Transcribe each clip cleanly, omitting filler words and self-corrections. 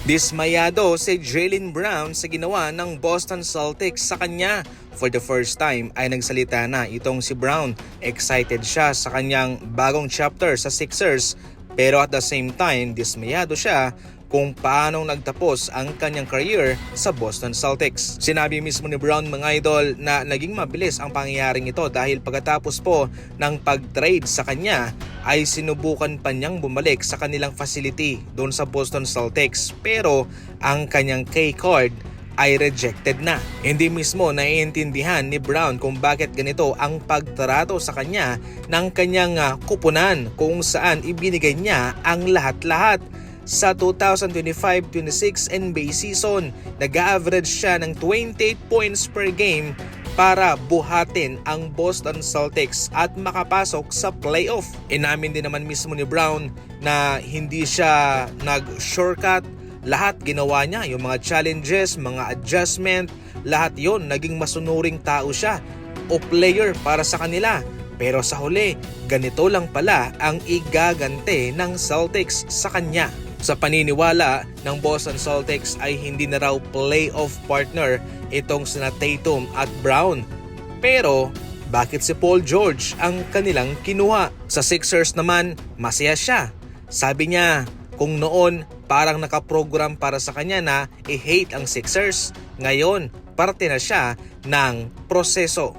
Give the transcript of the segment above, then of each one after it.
Dismayado si Jaylen Brown sa ginawa ng Boston Celtics sa kanya. For the first time ay nagsalita na itong si Brown. Excited siya sa kanyang bagong chapter sa Sixers, pero at the same time dismayado siya kung paanong nagtapos ang kanyang career sa Boston Celtics. Sinabi mismo ni Brown, mga idol, na naging mabilis ang pangyayaring ito dahil pagkatapos po ng pag-trade sa kanya ay sinubukan pa niyang bumalik sa kanilang facility doon sa Boston Celtics, pero ang kanyang K-card ay rejected na. Hindi mismo naiintindihan ni Brown kung bakit ganito ang pagtrato sa kanya ng kanyang kupunan, kung saan ibinigay niya ang lahat-lahat. Sa 2025-26 NBA season, nag-average siya ng 28 points per game para buhatin ang Boston Celtics at makapasok sa playoff. Inamin din naman mismo ni Brown na hindi siya nag-shortcut. Lahat ginawa niya, yung mga challenges, mga adjustment, lahat yon naging masunuring tao siya o player para sa kanila. Pero sa huli, ganito lang pala ang igagante ng Celtics sa kanya. Sa paniniwala ng Boston Celtics ay hindi na raw playoff partner itong sina Tatum at Brown. Pero bakit si Paul George ang kanilang kinuha? Sa Sixers naman, masaya siya. Sabi niya kung noon parang nakaprogram para sa kanya na i-hate ang Sixers, ngayon parte na siya ng proseso.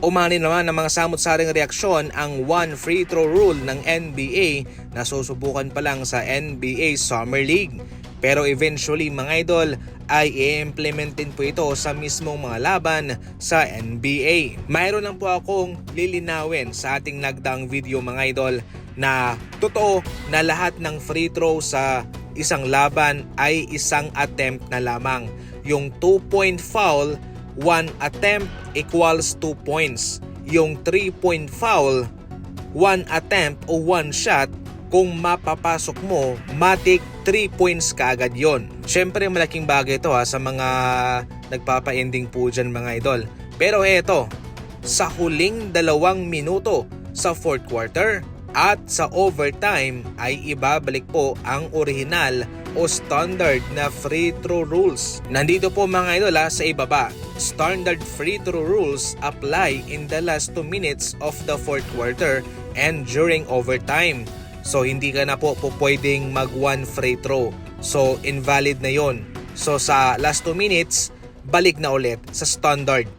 Umani naman ng mga samot-saring reaksyon ang one free throw rule ng NBA na susubukan pa lang sa NBA Summer League. Pero eventually mga idol ay i-implement din po ito sa mismong mga laban sa NBA. Mayroon lang po akong lilinawin sa ating nagdaang video mga idol na totoo na lahat ng free throw sa isang laban ay isang attempt na lamang. Yung 2-point foul, 1 attempt equals 2 points. Yung 3-point foul, 1 attempt o 1 shot, kung mapapasok mo, matik 3 points kaagad yon. Siyempre malaking bagay ito sa mga nagpapa-ending po dyan mga idol. Pero eto, sa huling 2 minuto sa 4th quarter at sa overtime ay ibabalik po ang orihinal o standard na free throw rules. Nandito po mga idol sa ibaba. Standard free throw rules apply in the last 2 minutes of the 4th quarter and during overtime. So hindi ka na po pwedeng mag 1 free throw. So invalid na yon. So sa last 2 minutes, balik na ulit sa standard.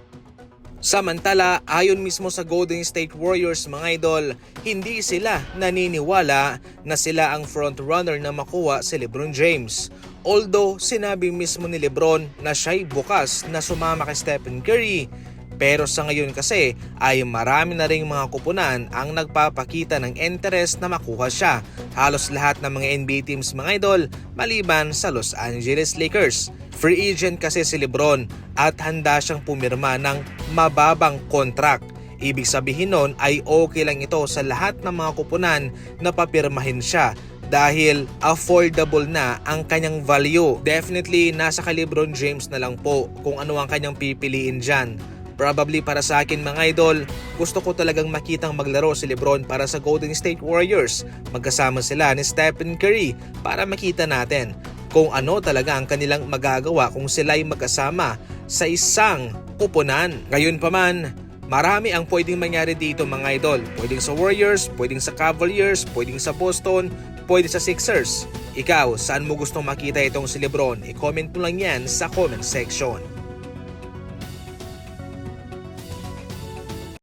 Samantala, ayon mismo sa Golden State Warriors mga idol, hindi sila naniniwala na sila ang frontrunner na makuha si LeBron James. Although sinabi mismo ni LeBron na siya'y bukas na sumama kay Stephen Curry, pero sa ngayon kasi ay marami na ring mga kupunan ang nagpapakita ng interest na makuha siya. Halos lahat ng mga NBA teams mga idol maliban sa Los Angeles Lakers. Free agent kasi si LeBron at handa siyang pumirma ng mababang contract. Ibig sabihin nun ay okay lang ito sa lahat ng mga kupunan na papirmahin siya dahil affordable na ang kanyang value. Definitely nasa kay LeBron James na lang po kung ano ang kanyang pipiliin dyan. Probably para sa akin mga idol, gusto ko talagang makitang maglaro si LeBron para sa Golden State Warriors. Magkasama sila ni Stephen Curry para makita natin kung ano talaga ang kanilang magagawa kung sila'y magkasama sa isang kupunan. Gayunpaman, marami ang pwedeng mangyari dito mga idol. Pwedeng sa Warriors, pwedeng sa Cavaliers, pwedeng sa Boston, pwede sa Sixers. Ikaw, saan mo gustong makita itong si LeBron? I-comment mo lang yan sa comment section.